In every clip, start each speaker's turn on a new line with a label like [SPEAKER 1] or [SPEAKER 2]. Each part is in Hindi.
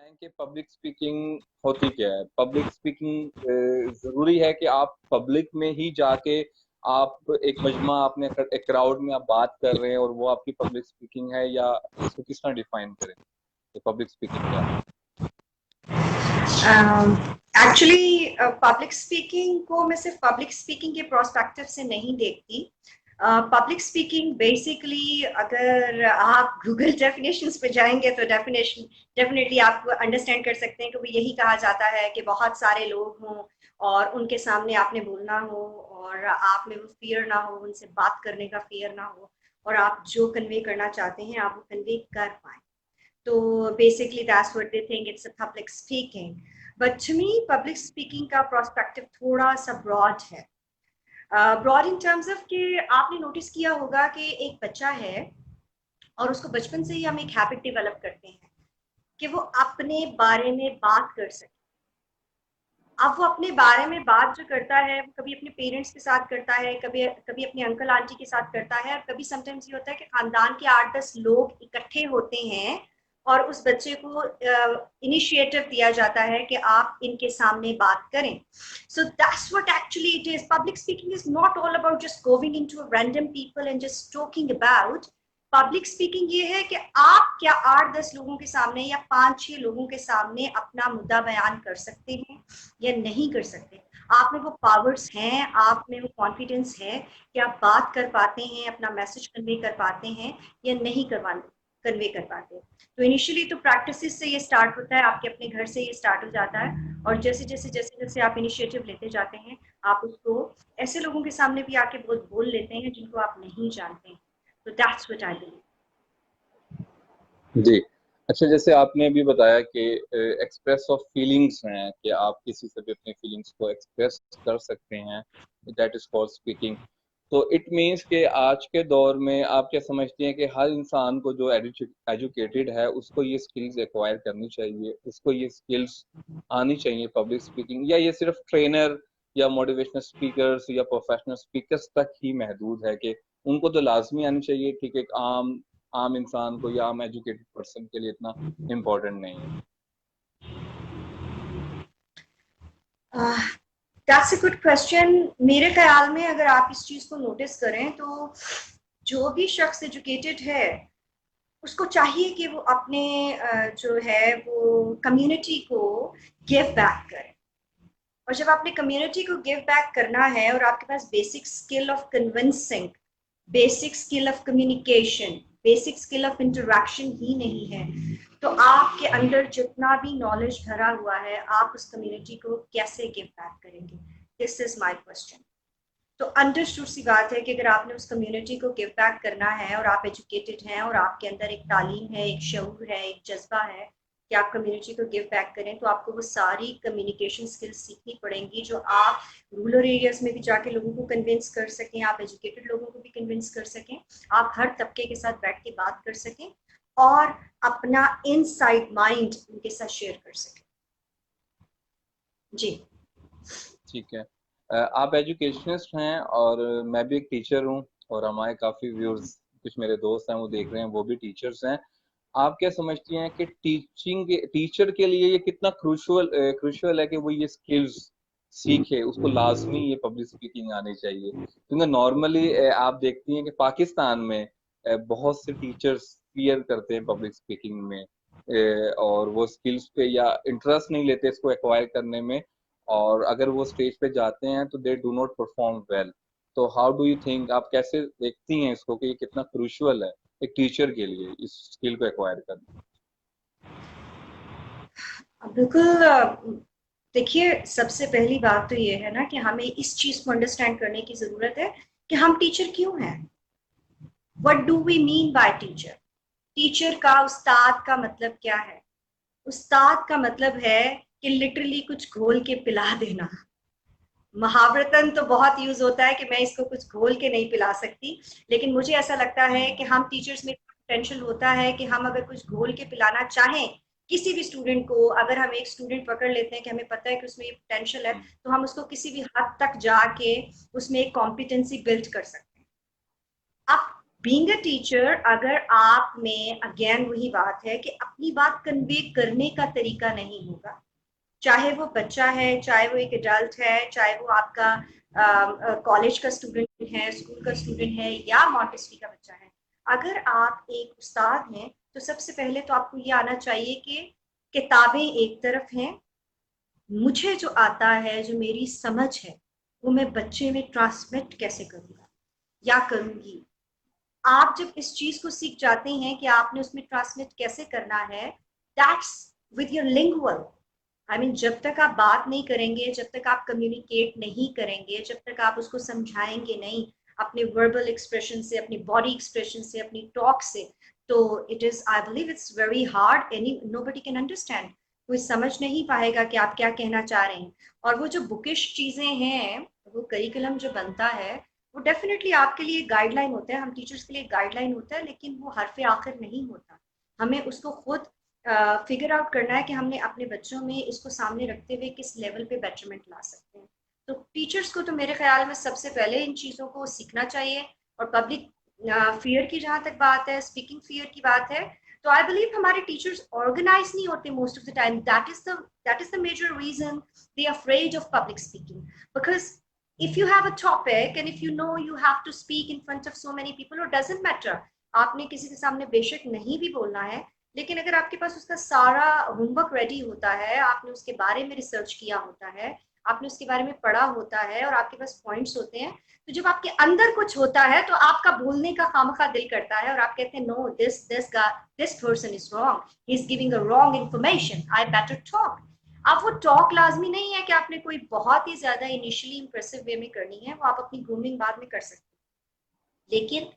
[SPEAKER 1] बताएं कि पब्लिक स्पीकिंग होती क्या है। पब्लिक स्पीकिंग जरूरी है कि आप पब्लिक में ही जाके आप एक मजमा आपने एक क्राउड में आप बात कर रहे हैं और वो आपकी पब्लिक स्पीकिंग है, या इसको किस तरह डिफाइन करें कि पब्लिक स्पीकिंग क्या है?
[SPEAKER 2] एक्चुअली पब्लिक स्पीकिंग को मैं सिर्फ पब्लिक स्पीकिंग के प्रोस्पेक्टिव से नहीं देखती। पब्लिक स्पीकिंग बेसिकली अगर आप गूगल डेफिनेशंस पे जाएंगे तो डेफिनेटली आप अंडरस्टैंड कर सकते हैं कि वो यही कहा जाता है कि बहुत सारे लोग हों और उनके सामने आपने बोलना हो और आप में वो फियर ना हो, उनसे बात करने का फियर ना हो, और आप जो कन्वे करना चाहते हैं आप वो कन्वे कर पाए। तो basically that's what they think it's a public speaking. But to me public speaking का प्रोस्पेक्टिव थोड़ा सा ब्रॉड है। ब्रॉड इन टर्म्स ऑफ कि आपने नोटिस किया होगा कि एक बच्चा है और उसको बचपन से ही हम एक हैबिट डेवलप करते हैं कि वो अपने बारे में बात कर सके। अब वो अपने बारे में बात जो करता है वो कभी अपने पेरेंट्स के साथ करता है, कभी कभी अपने अंकल आंटी के साथ करता है, और कभी समटाइम्स ये होता है कि खानदान के 8-10 लोग इकट्ठे होते हैं और उस बच्चे को इनिशिएटिव दिया जाता है कि आप इनके सामने बात करें। So that's what actually it is. Public speaking is not all about just going into random people and just talking about. Public speaking ये है कि आप क्या 8-10 लोगों के सामने या 5-6 लोगों के सामने अपना मुद्दा बयान कर सकते हैं या नहीं कर सकते। आप में वो पावर्स हैं, आप में वो कॉन्फिडेंस है कि आप बात कर पाते हैं, अपना मैसेज कन्वे कर पाते हैं या नहीं कन्वे कर पाते। तो इनिशियली तो प्रैक्टिस से ये स्टार्ट होता है, आपके अपने घर से ये स्टार्ट हो जाता है, और जैसे जैसे जैसे जैसे आप इनिशिएटिव लेते जाते हैं आप उसको ऐसे लोगों के सामने भी आके बोल लेते हैं जिनको आप नहीं जानते हैं। तो दैट्स व्हाट आई बिलीव।
[SPEAKER 1] जी। अच्छा, जैसे आपने भी बताया कि एक्सप्रेस ऑफ फीलिंग्स हैं कि आप किसी से भी अपनी फीलिंग्स को एक्सप्रेस कर सकते हैं, दैट इज कॉल्ड स्पीकिंग। तो इट मीन्स कि आज के दौर में आप क्या समझती हैं कि हर इंसान को जो एजुकेटेड है उसको ये स्किल्स एक्वायर करनी चाहिए, उसको ये स्किल्स आनी चाहिए पब्लिक स्पीकिंग, या ये सिर्फ ट्रेनर या मोटिवेशनल स्पीकर्स या प्रोफेशनल स्पीकर्स तक ही महदूद है कि उनको तो लाजमी आनी चाहिए, ठीक है, एक आम आम इंसान को या आम एजुकेटेड पर्सन के लिए इतना इम्पोर्टेंट नहीं है?
[SPEAKER 2] That's a good question. मेरे ख्याल में अगर आप इस चीज को नोटिस करें तो जो भी शख्स एजुकेटेड है उसको चाहिए कि वो अपने जो है वो कम्युनिटी को गिव बैक करे। और जब आपने कम्युनिटी को गिव बैक करना है और आपके पास basic skill of convincing, basic skill of communication, basic skill of interaction ही नहीं है, तो आपके अंदर जितना भी नॉलेज भरा हुआ है आप उस कम्युनिटी को कैसे गिव बैक करेंगे? This is my question. तो अंडरस्टूड सी बात है कि अगर आपने उस कम्युनिटी को गिव बैक करना है और आप एजुकेटेड हैं और आपके अंदर एक तालीम है, एक शऊर है, एक जज्बा है कि आप कम्युनिटी को गिव बैक करें, तो आपको वो सारी कम्युनिकेशन स्किल्स सीखनी पड़ेंगी जो आप रूरल एरियाज में भी जाके लोगों को कन्विंस कर सकें, आप एजुकेटेड लोगों को भी कन्विंस कर सकें, आप हर तबके के साथ बैठ के बात कर सकें और अपना इनसाइड माइंड उनके साथ शेयर कर सकें। जी।
[SPEAKER 1] ठीक है। आप एजुकेशनिस्ट हैं और मैं भी एक टीचर हूँ, और हमारे काफ़ी व्यूअर्स, कुछ मेरे दोस्त हैं वो देख रहे हैं, वो भी टीचर्स हैं। आप क्या समझती हैं कि टीचर के लिए ये कितना क्रूशल है कि वो ये स्किल्स सीखे, उसको लाजमी ये पब्लिक स्पीकिंग आनी चाहिए? क्योंकि नॉर्मली आप देखती हैं कि पाकिस्तान में बहुत से टीचर्स फियर करते हैं पब्लिक स्पीकिंग में, और वो स्किल्स पे या इंटरेस्ट नहीं लेते इसको एक्वायर करने में, और अगर वो स्टेज पे जाते हैं तो they do not perform well. तो हाउ डू यू थिंक, आप कैसे देखती हैं इसको कि ये कितना क्रूशियल है एक टीचर के लिए इस स्किल को एक्वायर करना?
[SPEAKER 2] बिल्कुल। देखिए, सबसे पहली बात तो ये है ना कि हमें इस चीज को अंडरस्टैंड करने की जरूरत है कि हम टीचर क्यों हैं। What do we mean by teacher? Teacher का, उस्ताद का मतलब क्या है? उस्ताद का मतलब है कि लिटरली कुछ घोल के पिला देना। महावरतन तो बहुत यूज होता है कि मैं इसको कुछ घोल के नहीं पिला सकती, लेकिन मुझे ऐसा लगता है कि हम टीचर्स में पोटेंशियल होता है कि हम अगर कुछ घोल के पिलाना चाहें किसी भी स्टूडेंट को, अगर हम एक स्टूडेंट पकड़ लेते हैं कि हमें पता है कि उसमें ये पोटेंशियल है, तो हम उसको किसी भी हद तक जाके उसमें एक कॉम्पिटेंसी बिल्ड कर सकते हैं। अब बीइंग अ टीचर, अगर आप में अगेन वही बात है कि अपनी बात कन्वे करने का तरीका नहीं होगा, चाहे वो बच्चा है, चाहे वो एक एडल्ट है, चाहे वो आपका कॉलेज का स्टूडेंट है, स्कूल का स्टूडेंट है, या मॉन्टेसरी का बच्चा है, अगर आप एक उस्ताद हैं तो सबसे पहले तो आपको ये आना चाहिए कि किताबें एक तरफ हैं, मुझे जो आता है, जो मेरी समझ है, वो मैं बच्चे में ट्रांसमिट कैसे करूंगा या करूंगी। आप जब इस चीज को सीख जाते हैं कि आपने उसमें ट्रांसमिट कैसे करना है, that's with your lingual. I mean जब तक आप बात नहीं करेंगे, जब तक आप कम्युनिकेट नहीं करेंगे, जब तक आप उसको समझाएंगे नहीं अपने वर्बल एक्सप्रेशन से, अपनी बॉडी एक्सप्रेशन से, अपनी टॉक से, तो it is, I believe it's very hard, any nobody can understand. कोई समझ नहीं पाएगा कि आप क्या कहना चाह रहे हैं। और वो जो बुकिश चीजें हैं, वो करिकुलम जो बनता है, वो डेफिनेटली आपके लिए गाइडलाइन होता है, हम टीचर्स के लिए गाइडलाइन होता है, लेकिन वो हरफे आखिर नहीं होता। हमें उसको खुद फिगर आउट करना है कि हमने अपने बच्चों में इसको सामने रखते हुए किस लेवल पे बेटरमेंट ला सकते हैं। तो टीचर्स को तो मेरे ख्याल में सबसे पहले इन चीज़ों को सीखना चाहिए। और पब्लिक फियर की जहाँ तक बात है, स्पीकिंग फियर की बात है, तो आई बिलीव हमारे टीचर्स ऑर्गेनाइज नहीं होते most of the time. That is the major reason they are afraid of public speaking, because if you have a topic and if you know you have to speak in front of so many people, it doesn't matter आपने किसी के सामने बेशक नहीं भी बोलना है, लेकिन अगर आपके पास उसका सारा होमवर्क रेडी होता है, आपने उसके बारे में रिसर्च किया होता है, आपने उसके बारे में पढ़ा होता है, और आपके पास पॉइंट्स होते हैं, तो जब आपके अंदर कुछ होता है तो आपका बोलने का खामखा दिल करता है और आप कहते हैं no, this person is wrong, he is giving a wrong information, I better talk. अब वो टॉक लाजमी नहीं है कि आपने कोई बहुत ही ज्यादा इनिशियली इंप्रेसिव वे में करनी है, वो आप अपनी ग्रूमिंग बाद में कर सकते हैं, लेकिन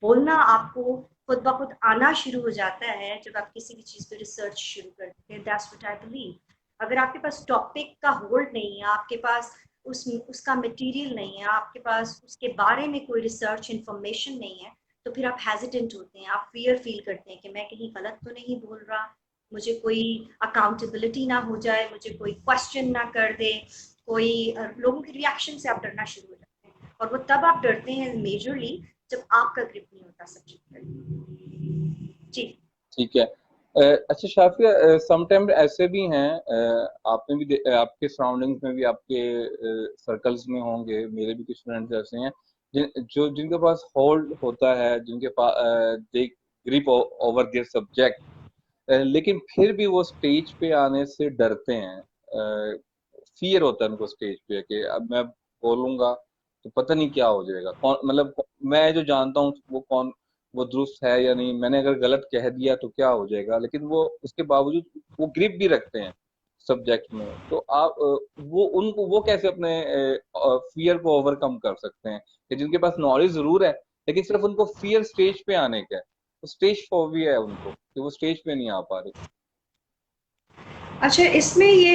[SPEAKER 2] बोलना आपको खुद ब खुद आना शुरू हो जाता है जब आप किसी भी चीज पे रिसर्च शुरू करते हैं। That's what I believe. अगर आपके पास टॉपिक का होल्ड नहीं है, आपके पास उसका मटेरियल नहीं है, आपके पास उसके बारे में कोई रिसर्च इंफॉर्मेशन नहीं है, तो फिर आप हेजिटेंट होते हैं, आप फियर फील करते हैं कि मैं कहीं गलत तो नहीं बोल रहा, मुझे कोई अकाउंटेबिलिटी ना हो जाए, मुझे कोई क्वेश्चन ना कर दे कोई। लोगों के रिएक्शन से आप डरना शुरू हो जाते हैं, और वो तब आप डरते हैं मेजरली जब आपका ग्रिप नहीं होता सब्जेक्ट पर। जी।
[SPEAKER 1] ठीक है। अच्छा शाफिया, समटाइम ऐसे भी हैं, आपने भी आपके सराउंडिंग्स में भी, आपके सर्कल्स में होंगे, मेरे भी कुछ फ्रेंड्स ऐसे हैं जिनके पास होल्ड होता है, जिनके पास दे ग्रिप ओवर देयर सब्जेक्ट, लेकिन फिर भी वो स्टेज पे आने से डरते हैं। फियर होता है उनको स्टेज पे कि अब मैं बोलूंगा तो पता नहीं क्या हो जाएगा, कौन मतलब मैं जो जानता हूँ वो कौन, वो दुरुस्त है या नहीं, मैंने अगर गलत कह दिया तो क्या हो जाएगा, लेकिन वो उसके बावजूद वो ग्रिप भी रखते हैं सब्जेक्ट में। तो आप वो उनको वो कैसे अपने फियर को ओवरकम कर सकते हैं, कि जिनके पास नॉलेज जरूर है लेकिन सिर्फ उनको फियर स्टेज पे आने का है, तो स्टेज फोबिया है उनको कि वो स्टेज पे नहीं आ पा रहे।
[SPEAKER 2] अच्छा, इसमें ये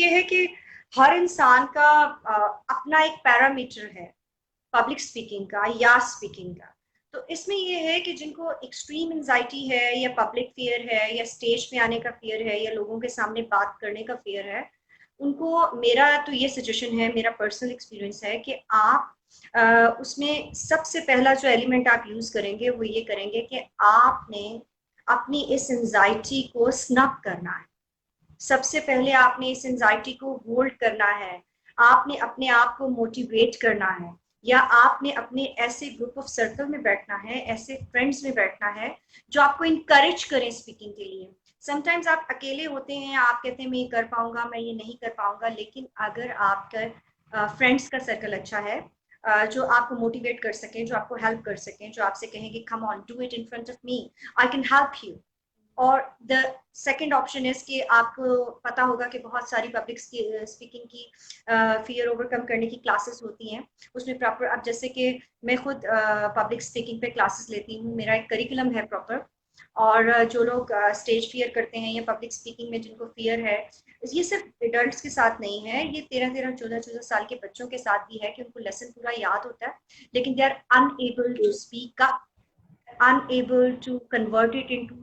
[SPEAKER 2] है कि हर इंसान का अपना एक पैरामीटर है पब्लिक स्पीकिंग का या स्पीकिंग का। तो इसमें ये है कि जिनको एक्सट्रीम एंजाइटी है, या पब्लिक फियर है, या स्टेज पे आने का फियर है, या लोगों के सामने बात करने का फियर है, उनको मेरा तो ये सजेशन है, मेरा पर्सनल एक्सपीरियंस है कि आप उसमें सबसे पहला जो एलिमेंट आप यूज करेंगे वो ये करेंगे कि आपने अपनी इस एंजाइटी को स्नब करना है। सबसे पहले आपने इस एंजाइटी को होल्ड करना है, आपने अपने आप को मोटिवेट करना है, या आपने अपने ऐसे ग्रुप ऑफ सर्कल में बैठना है, ऐसे फ्रेंड्स में बैठना है जो आपको इनकरेज करें स्पीकिंग के लिए। समटाइम्स आप अकेले होते हैं, आप कहते हैं मैं ये कर पाऊंगा, मैं ये नहीं कर पाऊंगा, लेकिन अगर आपका फ्रेंड्स का सर्कल अच्छा है, जो आपको मोटिवेट कर सकें, जो आपको हेल्प कर सकें, जो आपसे कहें कि come on do it in front of me, I can help you. और द सेकेंड ऑप्शन इज कि आपको पता होगा कि बहुत सारी पब्लिक स्पीकिंग की फियर ओवरकम करने की क्लासेस होती हैं। उसमें प्रॉपर, अब जैसे कि मैं खुद पब्लिक स्पीकिंग पे क्लासेस लेती हूँ, मेरा एक करिकुलम है प्रॉपर। और जो लोग स्टेज फियर करते हैं या पब्लिक स्पीकिंग में जिनको फियर है, ये सिर्फ एडल्ट्स के साथ नहीं है, ये 13-14 साल के बच्चों के साथ भी है कि उनको लेसन पूरा याद होता है, लेकिन they are unable to speak up, unable to convert it into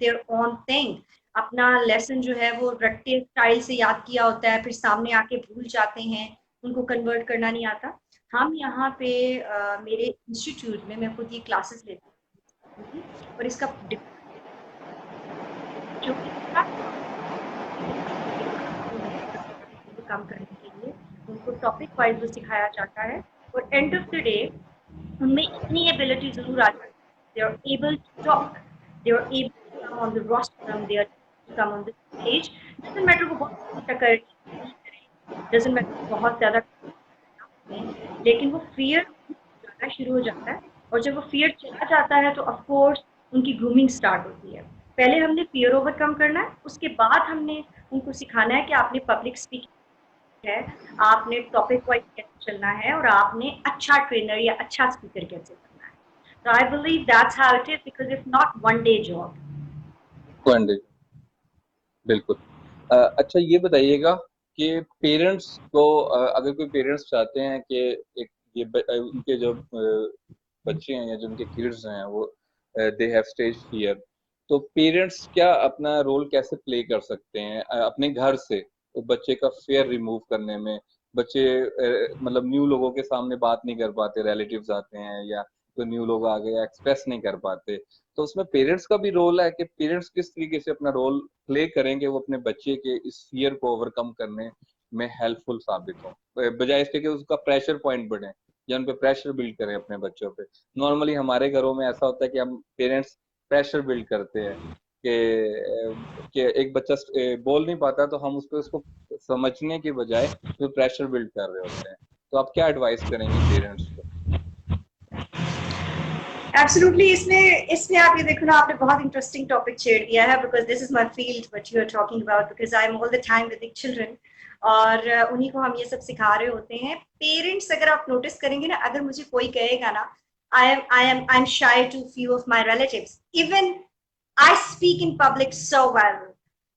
[SPEAKER 2] their own thing। अपना लेसन जो है वो रट्टे स्टाइल से याद किया होता है, फिर सामने आके भूल जाते हैं, उनको कन्वर्ट करना नहीं आता। हम यहाँ पे मेरे इंस्टीट्यूट में मैं खुद ये क्लासेस लेती हूँ और इसका जो काम करने के लिए उनको टॉपिक वाइज वो सिखाया जाता है और एंड ऑफ द डे उनमें इतनी एबिलिटी जरूर आ जाती है, they are able to talk, they are able to come on the rostrum, they are able to come on the stage, doesn't matter वो बहुत टक्कर नहीं करे, doesn't matter बहुत ज्यादा करें, लेकिन वो फियर जाना शुरू हो जाता है और जब वो फियर चला जाता है तो ऑफ कोर्स उनकी ग्रूमिंग स्टार्ट होती है। पहले हमने फियर ओवरकम करना है, उसके बाद हमने उनको सिखाना है कि आपने पब्लिक स्पीकिंग है, आपने टॉपिक वाइज कैसे चलना है और आपने अच्छा ट्रेनर या अच्छा स्पीकर कैसे बनना है। तो I believe that's how it is because if not one day job.
[SPEAKER 1] One day, बिल्कुल। अच्छा ये बताइएगा कि पेरेंट्स को अगर कोई पेरेंट्स चाहते हैं कि एक उनके जो बच्चे हैं या जो उनके किड्स हैं वो दे हैव स्टेज फियर, तो पेरेंट्स क्या अपना रोल कैसे प्ले कर सकते हैं अपने घर से वो बच्चे का फियर रिमूव करने में? बच्चे मतलब न्यू लोगों के सामने बात नहीं कर पाते, रिलेटिव्स आते हैं या तो न्यू लोग आ गए, एक्सप्रेस नहीं कर पाते, तो उसमें पेरेंट्स का भी रोल है कि पेरेंट्स किस तरीके से अपना रोल प्ले करेंगे वो अपने बच्चे के इस फियर को ओवरकम करने में हेल्पफुल साबित हो, बजाय इसके कि उसका प्रेशर पॉइंट बढ़े या उन पे प्रेशर बिल्ड करें अपने बच्चों पे। नॉर्मली हमारे घरों में ऐसा होता है कि हम पेरेंट्स प्रेशर बिल्ड करते हैं कि एक बच्चा बोल नहीं पाता तो हम उसको समझने के बजाय तो प्रेशर बिल्ड कर रहे होते हैं। तो आप क्या एडवाइस करेंगे पेरेंट्स को?
[SPEAKER 2] एब्सोल्युटली, इसमें इसमें आप ये देखो ना, आपने बहुत इंटरेस्टिंग टॉपिक छेड़ दिया है because this is my field what you are talking about, because I am all the time with the children और उन्हीं को हम ये सब सिखा रहे होते हैं। पेरेंट्स अगर आप नोटिस करेंगे ना, अगर मुझे कोई कहेगा ना I am shy to few of my relatives, even I speak in public so well,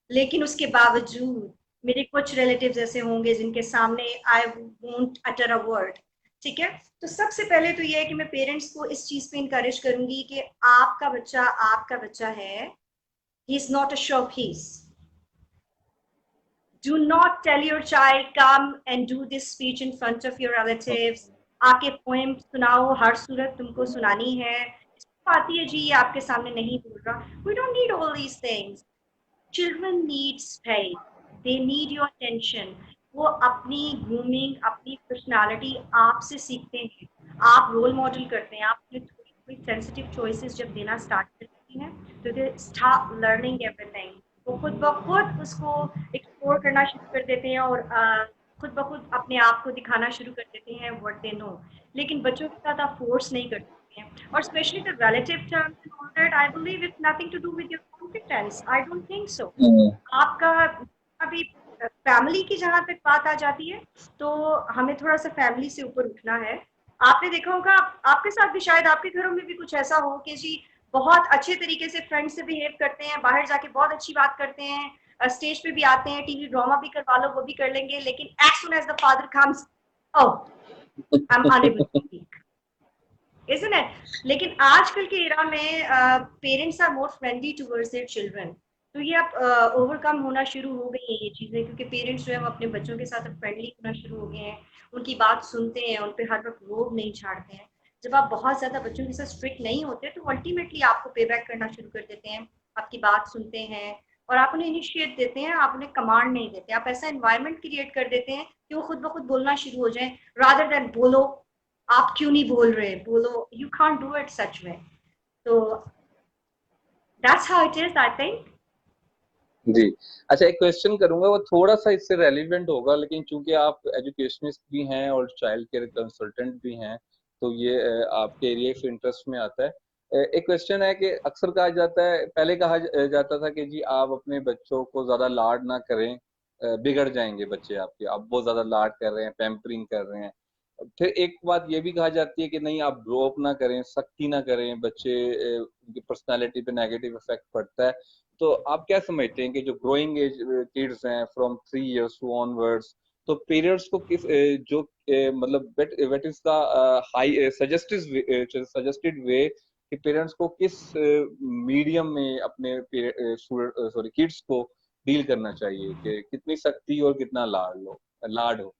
[SPEAKER 2] लेकिन उसके बावजूद मेरे कुछ रिलेटिव्स ऐसे होंगे जिनके सामने I won't utter a word. ठीक है, तो सबसे पहले तो ये है कि मैं पेरेंट्स को इस चीज पे इंकरेज करूंगी कि आपका बच्चा है, he is not a show piece. Do not tell your child come and do this speech in front of your relatives, आके पोएम सुनाओ, हर सूरत तुमको सुनानी है, इसको आती है जी, ये आपके सामने नहीं बोल रहा। We don't need all these things. Children need space, they need your attention. वो अपनी ग्रूमिंग, अपनी पर्सनालिटी आपसे सीखते हैं, आप रोल मॉडल करते हैं, आप थोड़ी थोड़ी सेंसिटिव चॉइसेस जब देना स्टार्ट करती हैं तो दे स्टार्ट लर्निंग एवरीथिंग। वो खुद ब खुद उसको एक्सप्लोर करना शुरू कर देते हैं और खुद ब खुद अपने आप को दिखाना शुरू कर देते हैं व्हाट दे नो। लेकिन बच्चों के साथ आप फोर्स नहीं कर सकते हैं, और specially the relative terms and all that, I believe it's nothing to do with your competence, I don't think so. आपका अभी फैमिली की जहां तक बात आ जाती है तो हमें थोड़ा सा फैमिली से ऊपर उठना है। आपने देखा होगा, आपके साथ भी शायद, आपके घरों में भी कुछ ऐसा हो कि जी बहुत अच्छे तरीके से फ्रेंड से बिहेव करते हैं, बाहर जाके बहुत अच्छी बात करते हैं, स्टेज पे भी आते हैं, टीवी ड्रामा भी करवा लो वो भी कर लेंगे, लेकिन as soon as the father comes, oh I am unable to speak, isn't it? लेकिन आजकल के एरा में parents are more friendly towards their children, तो ये अब ओवरकम होना शुरू हो गई है ये चीजें, क्योंकि पेरेंट्स जो है अपने बच्चों के साथ फ्रेंडली होना शुरू हो गए हैं, उनकी बात सुनते हैं, उन पर हर वक्त रोब नहीं झाड़ते हैं। जब आप बहुत ज्यादा बच्चों के साथ स्ट्रिक्ट नहीं होते तो अल्टीमेटली आपको पे बैक करना शुरू कर देते हैं, आपकी बात सुनते हैं और आप उन्हें इनिशिएट देते हैं, आप उन्हें कमांड नहीं देते, आप ऐसा एनवायरनमेंट क्रिएट कर देते हैं कि वो खुद ब खुद बोलना शुरू हो जाए, रादर देन बोलो आप क्यों नहीं बोल रहे, बोलो, यू कांट डू इट सच में। तो that's how it is, I think.
[SPEAKER 1] जी। अच्छा एक क्वेश्चन करूंगा, वो थोड़ा सा इससे रेलिवेंट होगा, लेकिन चूंकि आप एजुकेशनिस्ट भी हैं और चाइल्ड केयर कंसल्टेंट भी हैं तो ये आपके एरिया ऑफ इंटरेस्ट में आता है। एक क्वेश्चन है कि अक्सर कहा जाता है, पहले कहा जाता था कि जी आप अपने बच्चों को ज्यादा लाड ना करें, बिगड़ जाएंगे बच्चे आपके, आप बहुत ज्यादा लाड कर रहे हैं, पैम्परिंग कर रहे हैं। फिर एक बात ये भी कहा जाती है कि नहीं आप ग्रो अप ना करें, सख्ती ना करें, बच्चे उनकी पर्सनालिटी पे नेगेटिव इफेक्ट पड़ता है। तो आप क्या समझते हैं कि जो ग्रोइंग एज किड्स हैं फ्रॉम 3 years टू ऑनवर्ड्स, तो पेरेंट्स को किस जो मतलब what is the high suggested way कि पेरेंट्स को किस मीडियम में अपने सॉरी किड्स को डील करना चाहिए, कि कितनी सख्ती और कितना लाड हो?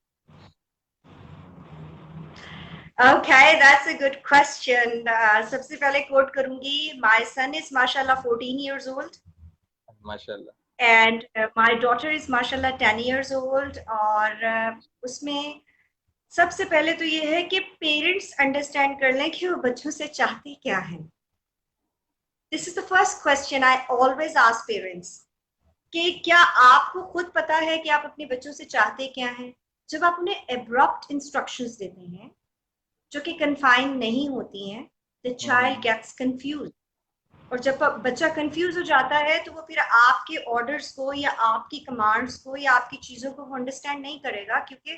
[SPEAKER 2] Okay, that's a good question. सबसे पहले कोट करूंगी, my son is mashallah 14 years old
[SPEAKER 1] माशाल्लाह।
[SPEAKER 2] and my daughter is mashallah 10 years old. और उसमें सबसे पहले तो ये है कि पेरेंट्स अंडरस्टैंड कर लें कि वो बच्चों से चाहते क्या हैं। This is the first question I always ask parents, कि क्या आपको खुद पता है कि आप अपने बच्चों से चाहते क्या हैं? जब आप उन्हें एब्रप्ट इंस्ट्रक्शंस देते हैं जो कि कन्फाइन नहीं होती हैं, द चाइल्ड गेट्स कंफ्यूज। और जब बच्चा कंफ्यूज हो जाता है तो वो फिर आपके ऑर्डर्स को या आपकी कमांड्स को या आपकी चीजों को वो अंडरस्टैंड नहीं करेगा, क्योंकि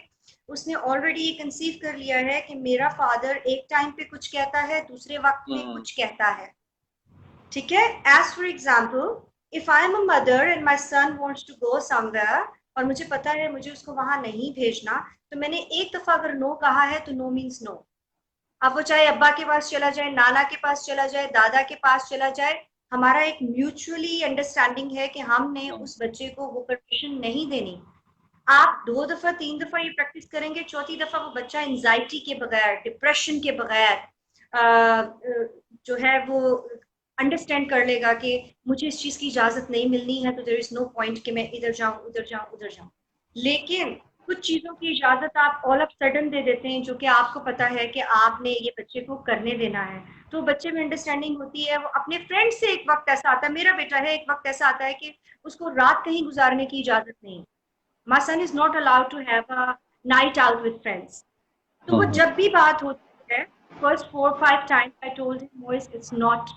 [SPEAKER 2] उसने ऑलरेडी ये कंसीव कर लिया है कि मेरा फादर एक टाइम पे कुछ कहता है, दूसरे वक्त पे कुछ कहता है। ठीक है, as for example, if I am a mother and my son wants to go somewhere, और मुझे पता है मुझे उसको वहां नहीं भेजना, तो मैंने एक दफा अगर नो कहा है तो नो मीन्स नो। अब वो चाहे अब्बा के पास चला जाए, नाना के पास चला जाए, दादा के पास चला जाए, हमारा एक म्यूचुअली अंडरस्टैंडिंग है कि हमने उस बच्चे को वो परमिशन नहीं देनी। आप 2 दफा 3 दफा ये प्रैक्टिस करेंगे, चौथी दफा वो बच्चा एंजाइटी के बगैर, डिप्रेशन के बगैर जो है वो अंडरस्टैंड कर लेगा कि मुझे इस चीज की इजाजत नहीं मिलनी है, तो देयर इज नो पॉइंट कि मैं इधर जाऊं उधर जाऊं उधर जाऊं। लेकिन कुछ चीजों की इजाजत आप ऑल ऑफ सडन दे देते हैं जो कि आपको पता है कि आपने ये बच्चे को करने देना है, तो बच्चे में अंडरस्टैंडिंग होती है। वो अपने फ्रेंड से एक वक्त ऐसा आता है, मेरा बेटा है, एक वक्त ऐसा आता है कि उसको रात कहीं गुजारने की इजाजत नहीं। My son is not allowed to have a night out with friends. तो वो जब भी बात होती है, first 4-5 times I told him, Moise, it's not,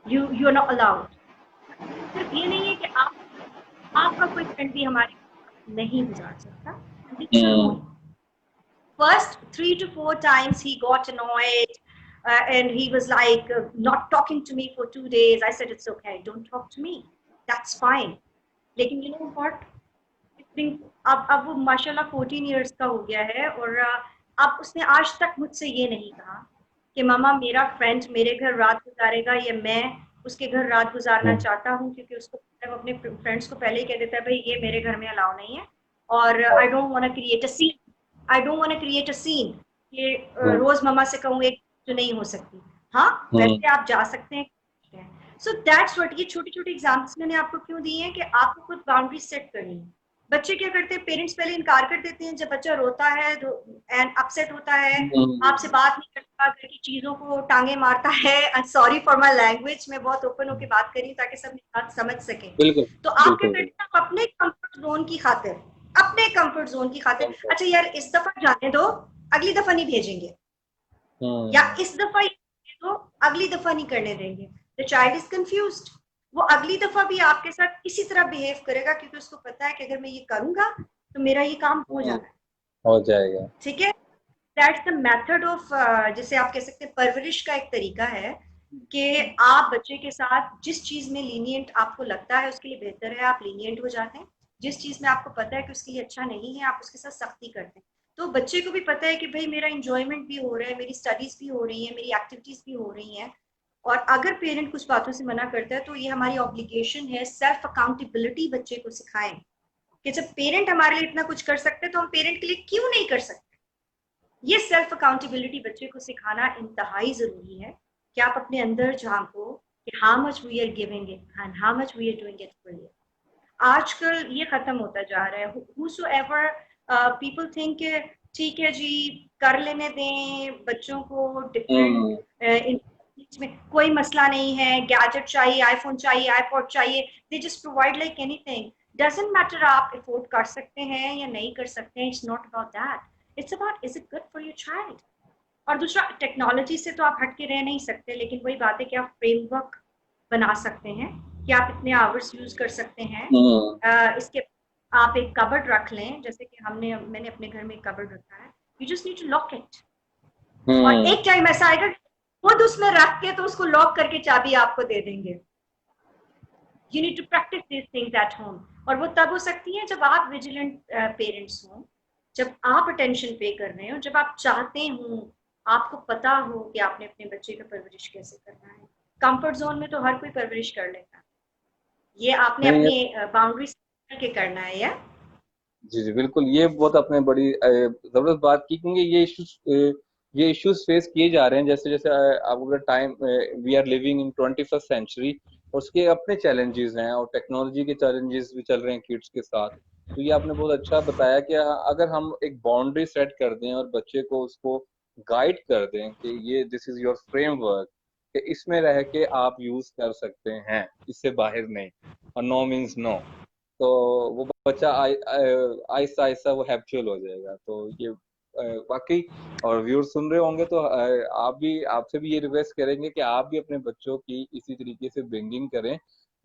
[SPEAKER 2] you're not allowed. सिर्फ ये नहीं है कि आपका कोई फ्रेंड भी हमारे नहीं गुजार सकता, it's a rule. First 3 to 4 times he got annoyed, and he was like not talking to me for 2 days. I said, it's okay, don't talk to me, that's fine. लेकिन you know what, अब वो माशाल्लाह 14 इयर्स का हो गया है, और अब उसने आज तक मुझसे ये नहीं कहा कि मामा मेरा फ्रेंड मेरे घर रात गुजारेगा या मैं उसके घर रात गुजारना चाहता हूँ, क्योंकि उसको अपने फ्रेंड्स को पहले ही कह देता है भाई ये मेरे घर में अलाउ नहीं है, और I don't want to create a scene, I don't want to create a scene कि रोज मामा से कहूँ एक जो नहीं हो सकती। हाँ, वैसे आप जा सकते हैं। सो दैट्स व्हाट, ये छोटी छोटी एग्जाम्पल्स मैंने आपको क्यों दिए हैं कि आपको खुद बाउंड्री सेट करनी है। बच्चे क्या करते हैं, पेरेंट्स पहले इनकार कर देते हैं, जब बच्चा रोता है एंड अपसेट होता है, आपसे बात नहीं करता, घर की चीजों को टांगे मारता है, सॉरी फॉर माय लैंग्वेज, मैं बहुत ओपन होकर बात कर रही हूँ ताकि सब बात समझ सके। तो आप क्या करते हैं, आप अपने कंफर्ट जोन की खातिर, अपने कंफर्ट जोन की खातिर, अच्छा यार इस दफा जाने दो, अगली दफा नहीं भेजेंगे, या इस दफा तो अगली दफा नहीं करने देंगे। द चाइल्ड इज कंफ्यूज्ड, वो अगली दफा भी आपके साथ इसी तरह बिहेव करेगा, क्योंकि उसको पता है कि अगर मैं ये करूंगा तो मेरा ये काम हो जाना है,
[SPEAKER 1] हो जाएगा।
[SPEAKER 2] ठीक है, दैट्स द मेथड ऑफ, जिसे आप कह सकते हैं परवरिश का एक तरीका है, कि आप बच्चे के साथ जिस चीज में लीनियंट आपको लगता है उसके लिए बेहतर है, आप लीनियंट हो जाते हैं, जिस चीज में आपको पता है कि उसके लिए अच्छा नहीं है आप उसके साथ सख्ती करते हैं। तो बच्चे को भी पता है कि भाई मेरा इंजॉयमेंट भी हो रहा है, मेरी स्टडीज भी हो रही है, मेरी एक्टिविटीज भी हो रही हैं, और अगर पेरेंट कुछ बातों से मना करता है तो ये हमारी ऑब्लिगेशन है, सेल्फ अकाउंटेबिलिटी बच्चे को सिखाएं कि जब पेरेंट हमारे लिए इतना कुछ कर सकते हैं तो हम पेरेंट के लिए क्यों नहीं कर सकते। ये सेल्फ अकाउंटेबिलिटी बच्चे को सिखाना इंतहाई जरूरी है, कि आप अपने अंदर झांको कि how much we are giving it and how much we are doing it for you. आजकल ये खत्म होता जा रहा है, whosoever people think ठीक है जी कर लेने दें बच्चों को, डिफरेंट में कोई मसला नहीं है, गैजेट चाहिए, आईफोन चाहिए, आईपॉड चाहिए, they just provide like anything, doesn't matter आप अफोर्ड कर सकते हैं या नहीं कर सकते हैं, it's not about that, it's about is it good for your child. और दूसरा, टेक्नोलॉजी से तो आप हट के रह नहीं सकते, लेकिन वही बात है कि आप फ्रेमवर्क बना सकते हैं कि आप इतने आवर्स यूज कर सकते हैं। इसके आप एक कबर्ड रख लें, जैसे कि मैंने अपने घर में एक कबर्ड रखा है, you just need to lock it, और एक टाइम ऐसा आएगा खुद उसमें रख के तो उसको लॉक करके चाबी आपको दे देंगे। You need to practice this things at home, और वो तब हो सकती है जब आप विजिलेंट पेरेंट्स हों, जब आप अटेंशन पे कर रहे हो, जब आप चाहते हो, आपको पता हो कि आपने अपने बच्चे का परवरिश कैसे करना है। कंफर्ट जोन में तो हर कोई परवरिश कर लेता है, ये आपने अपनी बाउंड्रीज के करना है। या
[SPEAKER 1] जी जी बिल्कुल, ये बहुत आपने बड़ी जबरदस्त बात की, क्योंकि ये इश्यूज ये इश्यूज फेस किए जा रहे हैं। जैसे जैसे अब अगर time, we are living in 21st century, उसके अपने चैलेंजेस हैं और टेक्नोलॉजी के चैलेंजेस भी चल रहे हैं किड्स के साथ। तो ये आपने बहुत अच्छा बताया कि अगर हम एक बाउंड्री सेट कर दें और बच्चे को उसको गाइड कर दें कि ये दिस इज योर फ्रेमवर्क, कि इसमें रह के आप यूज कर सकते हैं, इससे बाहर नहीं, और नो मीन्स नो, तो वो बच्चा आहिस्ता आहिस्ता वो हैप्चुअल हो जाएगा। तो ये वाकई, और व्यूअर सुन रहे होंगे तो आप भी, आपसे भी ये रिक्वेस्ट करेंगे कि आप भी अपने बच्चों की इसी तरीके से ब्रिंगिंग करें,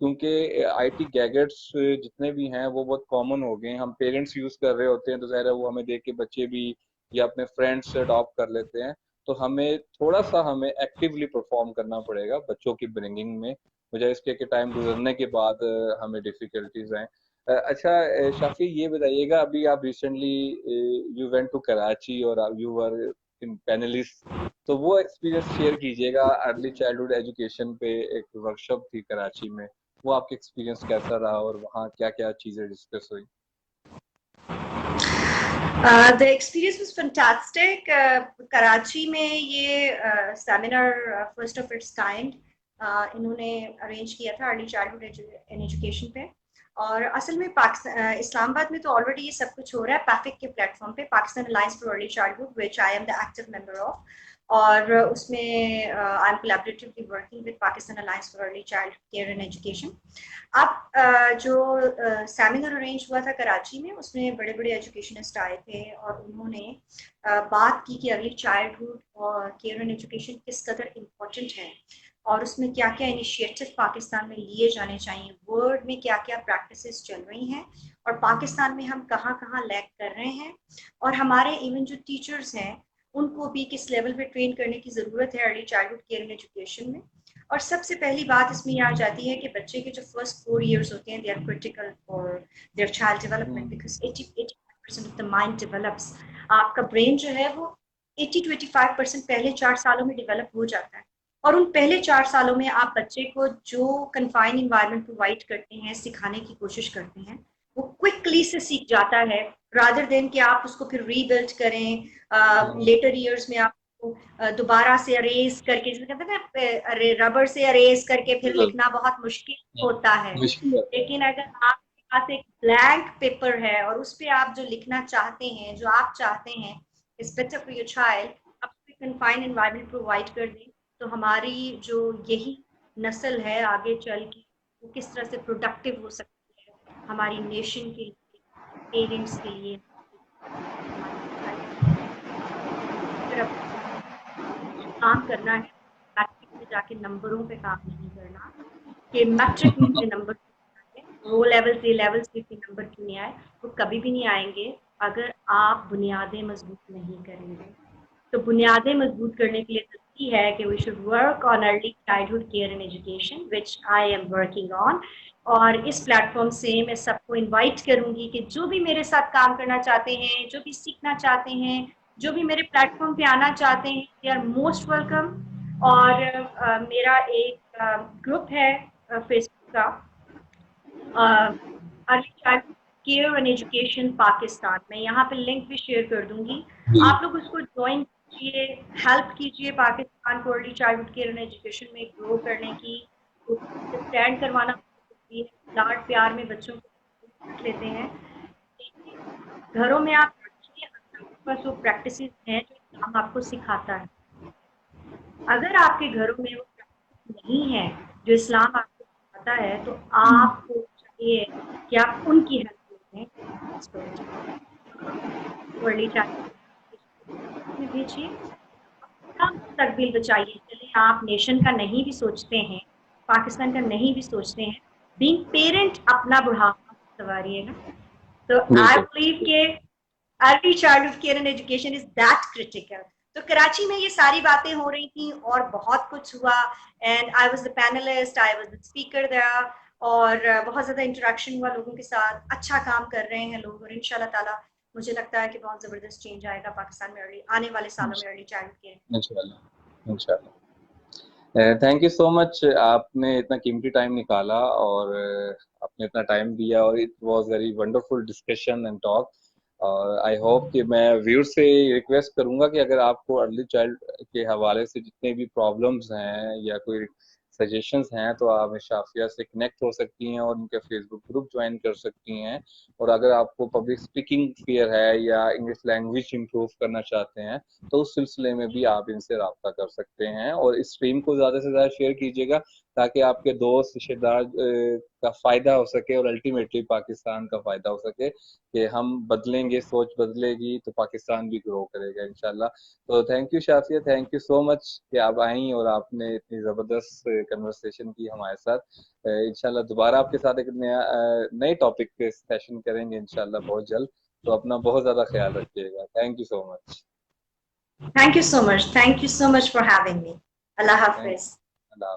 [SPEAKER 1] क्योंकि आईटी गैजेट्स जितने भी हैं वो बहुत कॉमन हो गए हैं। हम पेरेंट्स यूज कर रहे होते हैं तो ज़ाहिर है वो हमें देख के बच्चे भी या अपने फ्रेंड्स से अडॉप्ट कर लेते हैं। तो हमें थोड़ा सा हमें एक्टिवली परफॉर्म करना पड़ेगा बच्चों की ब्रिंगिंग में, मुझे इसके कि टाइम गुजरने के बाद हमें डिफिकल्टीज आए। अच्छा, शाफी ये बताइएगा, अभी आप recently you went to Karachi और यू वर इन पैनलिस्ट, तो वो एक्सपीरियंस शेयर कीजिएगा। अर्ली चाइल्डहुड एजुकेशन पे एक वर्कशॉप थी कराची में, वो आपका एक्सपीरियंस कैसा रहा और वहाँ क्या क्या चीजें डिस्कस हुई?
[SPEAKER 2] The experience was fantastic. Karachi में ये seminar first of its kind इन्होंने अरेंज किया था अर्ली चाइल्डहुड इन एजुकेशन पे। और असल में पाकिस्तान, इस्लामाबाद में तो ऑलरेडी ये सब कुछ हो रहा है पैफिक के प्लेटफॉर्म पे, Pakistan alliance for early childhood, which I am the active member of. और उसमें I am collaboratively working with Pakistan alliance for early child care and education. अब जो सेमिनार अरेंज हुआ था कराची में, उसमें बड़े बड़े एजुकेशनिस्ट आए थे और उन्होंने बात की कि अर्ली चाइल्डहुड और केयर एंड एजुकेशन किस कदर इम्पोर्टेंट है और उसमें क्या क्या इनिशिएटिव पाकिस्तान में लिए जाने चाहिए, वर्ल्ड में क्या क्या प्रैक्टिसेस चल रही हैं और पाकिस्तान में हम कहाँ कहाँ लैग कर रहे हैं, और हमारे इवन जो टीचर्स हैं उनको भी किस लेवल पे ट्रेन करने की ज़रूरत है early childhood care and education में। और सबसे पहली बात इसमें ये आ जाती है कि बच्चे के जो फर्स्ट 4 years होते हैं, they are critical for their child development, because 80% of the mind develops. आपका ब्रेन जो है वो 80 to 85% पहले 4 सालों में डेवलप हो जाता है। और उन पहले 4 सालों में आप बच्चे को जो कन्फाइंड इन्वायरमेंट प्रोवाइड करते हैं, सिखाने की कोशिश करते हैं, वो क्विकली से सीख जाता है, रादर देन कि आप उसको फिर रीबिल्ड करें लेटर ईयर्स में, आप दोबारा से अरेज करके, जैसे कहते हैं ना रबर से अरेज करके फिर लिखना बहुत मुश्किल होता है।
[SPEAKER 1] मुश्किल है।
[SPEAKER 2] लेकिन अगर आपके पास एक ब्लैंक पेपर है और उस पर आप जो लिखना चाहते हैं, जो आप चाहते हैं is better for your child, आप कन्फाइंड एनवायरनमेंट प्रोवाइड कर दें, तो हमारी जो यही नस्ल है आगे चल के वो किस तरह से प्रोडक्टिव हो सकती है हमारी नेशन के लिए, पेरेंट्स के लिए, हमारी काम करना है। मैट्रिक में जाके नंबरों पे काम नहीं करना कि मैट्रिक में मुझे नंबर वो लेवल से लेवल से नंबर क्यों नहीं आए, वो कभी भी नहीं आएंगे अगर आप बुनियादें मजबूत नहीं करेंगे। तो बुनियादें मजबूत करने के लिए जरूरी है कि we should work on early childhood care and education, which I am working on. और इस प्लेटफॉर्म से मैं सबको इनवाइट करूंगी कि जो भी मेरे साथ काम करना चाहते हैं, जो भी सीखना चाहते हैं, जो भी मेरे प्लेटफॉर्म पे आना चाहते हैं, दे आर मोस्ट वेलकम। और मेरा एक ग्रुप है फेसबुक का, early child care and education Pakistan, मैं यहाँ पे लिंक भी शेयर कर दूंगी, आप लोग उसको ज्वाइन कीजिए, हेल्प कीजिए पाकिस्तान को early childhood care and education में ग्रो करने की। स्टैंड करवाना लाड प्यार में बच्चों को रख लेते हैं, घरों में आप रखिए, बस वो प्रैक्टिस हैं जो इस्लाम आपको सिखाता है। अगर आपके घरों में वो प्रैक्टिस नहीं है जो इस्लाम आपको सिखाता है, तो आपको चाहिए कि आप उनकी हेल्प करें, वर्ली में भेजिए, अपना मुस्तकबिल बचाइए। चलिए आप नेशन का नहीं भी सोचते हैं, पाकिस्तान का नहीं भी सोचते हैं, बीइंग पेरेंट अपना बुढ़ापा संवारिएगा। तो आई बिलीव के early childhood care and education is that critical. तो कराची में ये सारी बातें हो रही थी और बहुत कुछ हुआ, and I was the panelist, I was the speaker there, और बहुत ज्यादा इंटरेक्शन हुआ लोगों के साथ, अच्छा काम कर रहे हैं लोग, और इंशाल्लाह ताला मुझे लगता है कि बहुत जबरदस्त चेंज आएगा पाकिस्तान में अर्ली आने वाले सालों में अर्ली चाइल्डहुड केयर।
[SPEAKER 1] इंशाल्लाह, इंशाल्लाह। थैंक यू सो मच, आपने इतना कीमती टाइम निकाला और आपने इतना टाइम दिया, और it was very wonderful discussion and talk. और आई होप कि मैं व्यूअर से रिक्वेस्ट करूंगा कि अगर आपको अर्ली चाइल्ड के हवाले से जितने भी प्रॉब्लम्स हैं या कोई सजेशंस हैं तो आप शाफिया से कनेक्ट हो सकती हैं और उनके फेसबुक ग्रुप ज्वाइन कर सकती हैं। और अगर आपको पब्लिक स्पीकिंग फियर है या इंग्लिश लैंग्वेज इंप्रूव करना चाहते हैं तो उस सिलसिले में भी आप इनसे रब्ता कर सकते हैं। और इस स्ट्रीम को ज़्यादा से ज़्यादा शेयर कीजिएगा ताकि आपके दोस्त रिश्तेदार का फ़ायदा हो सके और अल्टीमेटली पाकिस्तान का फ़ायदा हो सके कि हम बदलेंगे, सोच बदलेगी तो पाकिस्तान भी ग्रो करेगा इंशाल्लाह। तो thank you Shafia, thank you so much कि आप आई और आपने इतनी ज़बरदस्त कन्वर्सेशन की हमारे साथ। इंशाल्लाह दोबारा आपके साथ एक नया नए टॉपिक पे सेशन करेंगे इंशाल्लाह बहुत जल्द। तो अपना बहुत ज़्यादा ख्याल रखिएगा। Thank you so much.
[SPEAKER 2] Thank you so much. Thank you so much for having me. Allah
[SPEAKER 1] thank
[SPEAKER 2] Hafiz.
[SPEAKER 1] Allah.